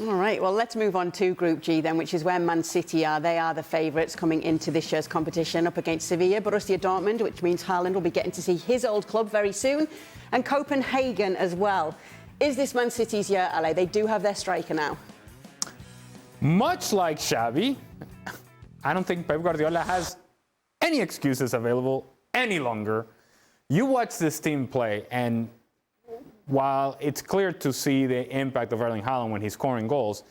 All right, well, let's move on to Group G then, which is where Man City are. They are the favourites coming into this year's competition up against Sevilla, Borussia Dortmund, which means Haaland will be getting to see his old club very soon, and Copenhagen as well. Is this Man City's year, Ale? They do have their striker now. Much like Xavi, I don't think Pep Guardiola has any excuses available any longer. You watch this team play, and while it's clear to see the impact of Erling Haaland when he's scoring goals,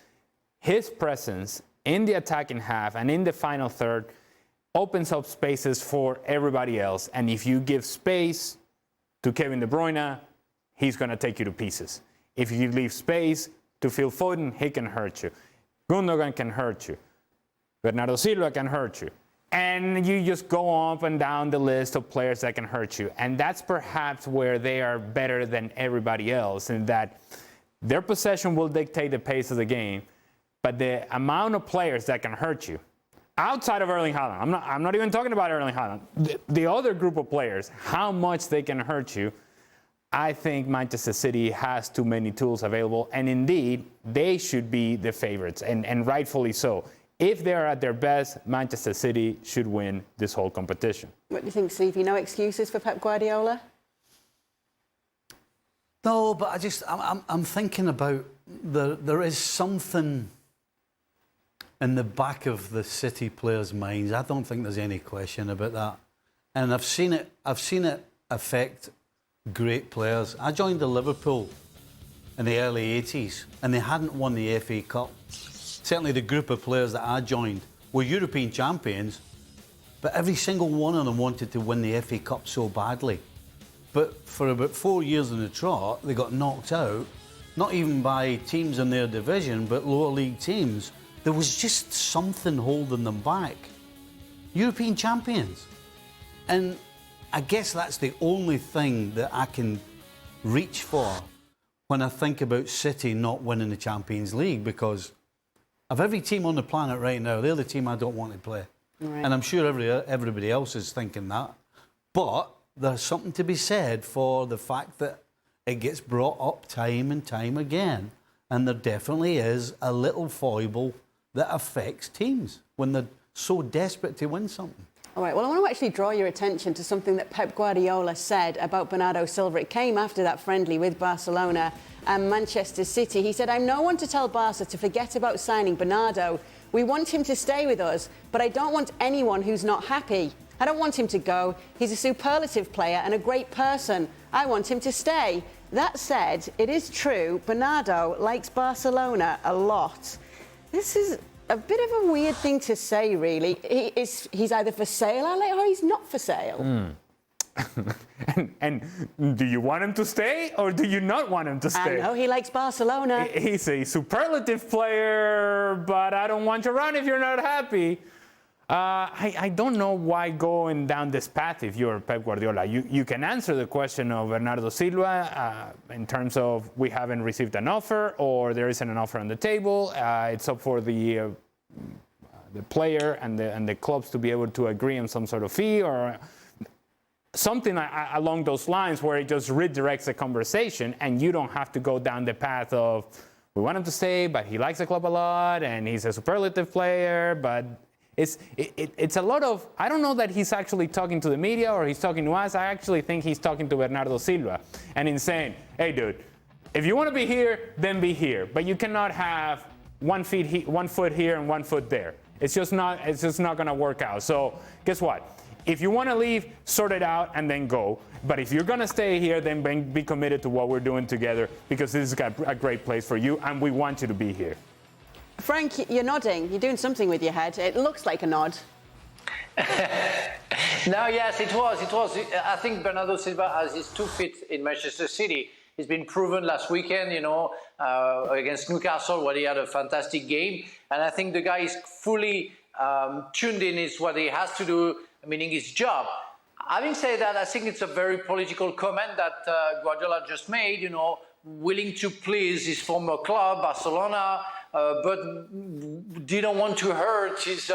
his presence in the attacking half and in the final third opens up spaces for everybody else. And if you give space to Kevin De Bruyne, he's going to take you to pieces. If you leave space to Phil Foden, he can hurt you. Gundogan can hurt you. Bernardo Silva can hurt you. And you just go up and down the list of players that can hurt you. And that's perhaps where they are better than everybody else, in that their possession will dictate the pace of the game, but the amount of players that can hurt you, outside of Erling Haaland, I'm not even talking about Erling Haaland, the other group of players, how much they can hurt you, I think Manchester City has too many tools available, and indeed, they should be the favorites, and rightfully so. If they're at their best, Manchester City should win this whole competition. What do you think, Stevie? No excuses for Pep Guardiola? No, but I'm thinking about there is something in the back of the City players' minds. I don't think there's any question about that. And I've seen it affect great players. I joined the Liverpool in the early 80s, and they hadn't won the FA Cup. Certainly the group of players that I joined were European champions, but every single one of them wanted to win the FA Cup so badly. But for about 4 years in the trot, they got knocked out, not even by teams in their division, but lower league teams. There was just something holding them back. European champions. And I guess that's the only thing that I can reach for when I think about City not winning the Champions League, because of every team on the planet right now, they're the team I don't want to play. Right. And I'm sure everybody else is thinking that. But there's something to be said for the fact that it gets brought up time and time again. And there definitely is a little foible that affects teams when they're so desperate to win something. All right, well, I want to actually draw your attention to something that Pep Guardiola said about Bernardo Silva. It came after that friendly with Barcelona and Manchester City. He said, "I'm no one to tell Barca to forget about signing Bernardo. We want him to stay with us, but I don't want anyone who's not happy. I don't want him to go. He's a superlative player and a great person. I want him to stay." That said, it is true, Bernardo likes Barcelona a lot. This is a bit of a weird thing to say, really. He's either for sale, Ale, or he's not for sale. And do you want him to stay, or do you not want him to stay? I know he likes Barcelona. He's a superlative player, but I don't want you around if you're not happy. I don't know why going down this path if you're Pep Guardiola. You can answer the question of Bernardo Silva in terms of we haven't received an offer, or there isn't an offer on the table. It's up for the player and the clubs to be able to agree on some sort of fee or something along those lines, where it just redirects the conversation and you don't have to go down the path of we want him to stay, but he likes the club a lot and he's a superlative player, but it's a lot of, I don't know that he's actually talking to the media or he's talking to us. I actually think he's talking to Bernardo Silva and in saying, hey dude, if you want to be here, then be here, but you cannot have 1 foot here and 1 foot there. It's just not going to work out. So guess what? If you want to leave, sort it out and then go. But if you're going to stay here, then be committed to what we're doing together, because this is a great place for you and we want you to be here. Frank, you're nodding. You're doing something with your head. It looks like a nod. No, yes, it was. I think Bernardo Silva has his 2 feet in Manchester City. He's been proven last weekend, against Newcastle, where he had a fantastic game. And I think the guy is fully tuned in is what he has to do, meaning his job. Having said that, I think it's a very political comment that Guardiola just made, willing to please his former club, Barcelona, but didn't want to hurt his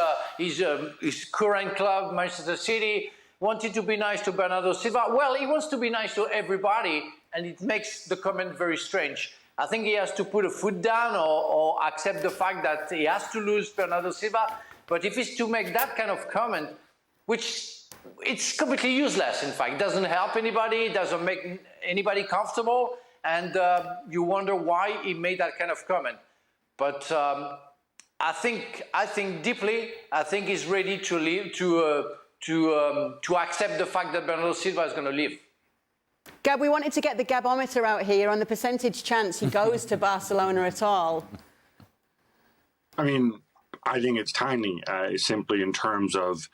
current club, Manchester City, wanted to be nice to Bernardo Silva. Well, he wants to be nice to everybody, and it makes the comment very strange. I think he has to put a foot down or accept the fact that he has to lose Bernardo Silva. But if he's to make that kind of comment, which it's completely useless, in fact, it doesn't help anybody, it doesn't make anybody comfortable, and you wonder why he made that kind of comment. But I think deeply, I think he's ready to leave, to accept the fact that Bernardo Silva is going to leave. Gab, we wanted to get the Gabometer out here on the percentage chance he goes to Barcelona at all. I mean, I think it's tiny, simply in terms of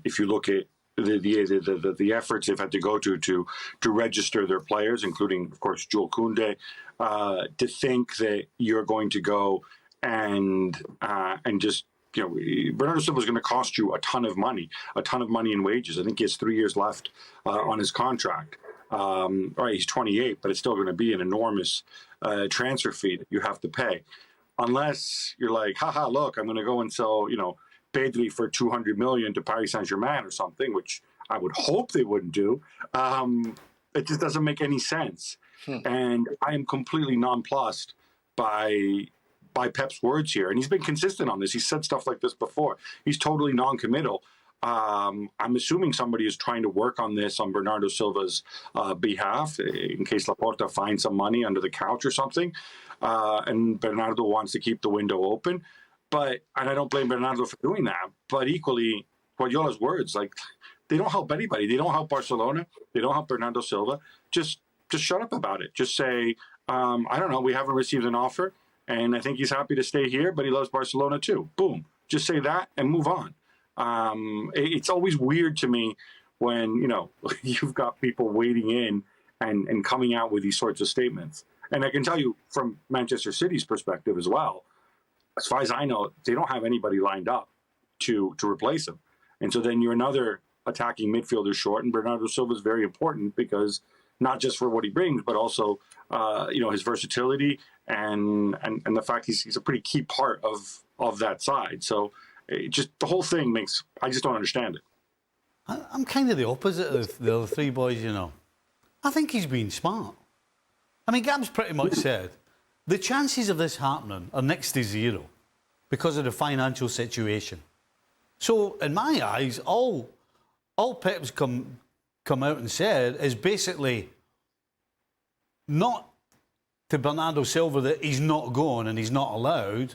if you look at the efforts they've had to go to register their players, including, of course, Jules Koundé, to think that you're going to go and just, you know, Bernardo Silva is going to cost you a ton of money in wages. I think he has 3 years left on his contract. Right, he's 28, but it's still going to be an enormous transfer fee that you have to pay. Unless you're like, haha, look, I'm going to go and sell, you know, Pedri for 200 million to Paris Saint-Germain or something, which I would hope they wouldn't do. It just doesn't make any sense. And I am completely nonplussed by Pep's words here. And he's been consistent on this. He's said stuff like this before. He's totally non-committal. I'm assuming somebody is trying to work on this on Bernardo Silva's behalf, in case Laporta finds some money under the couch or something. And Bernardo wants to keep the window open. And I don't blame Bernardo for doing that. But equally, Guardiola's words, like, they don't help anybody. They don't help Barcelona. They don't help Bernardo Silva. Just shut up about it. Just say, I don't know, we haven't received an offer, and I think he's happy to stay here, but he loves Barcelona too. Boom. Just say that and move on. It's always weird to me when, you know, you've got people wading in and coming out with these sorts of statements. And I can tell you from Manchester City's perspective as well, as far as I know, they don't have anybody lined up to replace him. And so then you're another attacking midfielder short, and Bernardo Silva is very important because not just for what he brings, but also, you know, his versatility and the fact he's a pretty key part of that side. So just the whole thing I just don't understand it. I'm kind of the opposite of the other three boys, you know. I think he's been smart. I mean, Gab's pretty much said the chances of this happening are next to zero because of the financial situation. So, in my eyes, all Pep's come out and said is basically not to Bernardo Silva that he's not going and he's not allowed,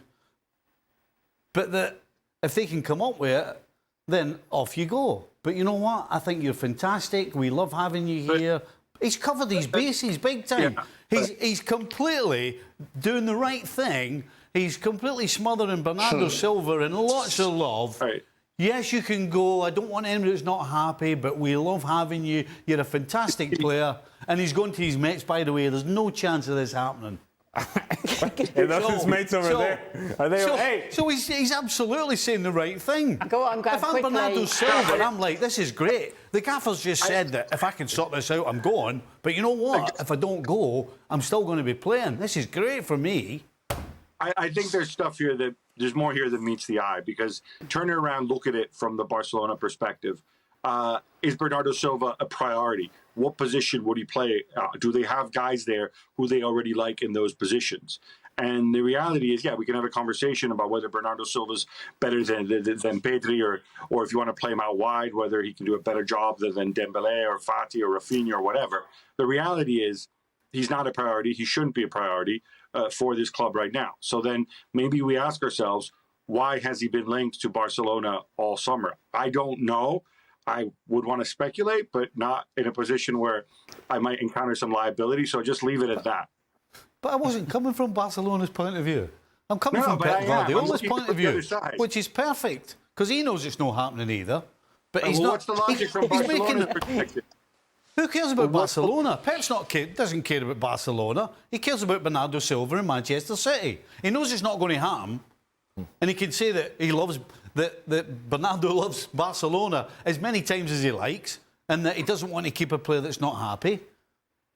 but that if they can come up with it, then off you go. But you know what? I think you're fantastic. We love having you here. He's covered these bases big time. Yeah, he's completely doing the right thing. He's completely smothering Bernardo Silva in lots of love. Right. Yes, you can go. I don't want anyone who's not happy, but we love having you. You're a fantastic player. And he's going to his mates, by the way. There's no chance of this happening. Hey, those his mates over there. Are they? Hey. So he's absolutely saying the right thing. Go on, Gav, if I'm Bernardo Silva, I'm like, this is great. The gaffer's just said that if I can sort this out, I'm going. But you know what? If I don't go, I'm still going to be playing. This is great for me. I think there's more here than meets the eye, because turn it around, look at it from the Barcelona perspective. Is Bernardo Silva a priority? What position would he play? Do they have guys there who they already like in those positions? And the reality is, yeah, we can have a conversation about whether Bernardo Silva's better than Pedri, or if you want to play him out wide, whether he can do a better job than Dembélé or Fati or Rafinha or whatever. The reality is, he's not a priority. He shouldn't be a priority for this club right now. So then maybe we ask ourselves, why has he been linked to Barcelona all summer? I don't know. I would want to speculate, but not in a position where I might encounter some liability. So just leave it at that. But I wasn't coming from Barcelona's point of view. I'm coming from Pep Guardiola's point of view, which is perfect, because he knows it's not happening either. But he's not. What's the logic from Barcelona's perspective? Who cares about Barcelona? Pep's doesn't care about Barcelona. He cares about Bernardo Silva and Manchester City. He knows it's not going to happen, and he can say that he loves that Bernardo loves Barcelona as many times as he likes, and that he doesn't want to keep a player that's not happy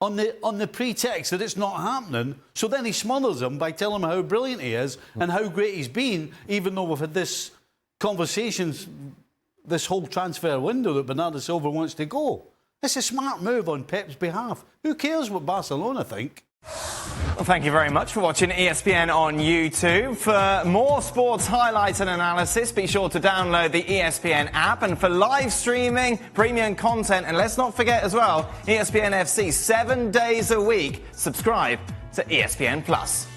on the pretext that it's not happening. So then he smothers him by telling him how brilliant he is and how great he's been, even though we've had this conversations, this whole transfer window that Bernardo Silva wants to go. It's a smart move on Pep's behalf. Who cares what Barcelona think? Well, thank you very much for watching ESPN on YouTube. For more sports highlights and analysis, be sure to download the ESPN app. And for live streaming, premium content, and let's not forget as well, ESPN FC 7 days a week. Subscribe to ESPN Plus.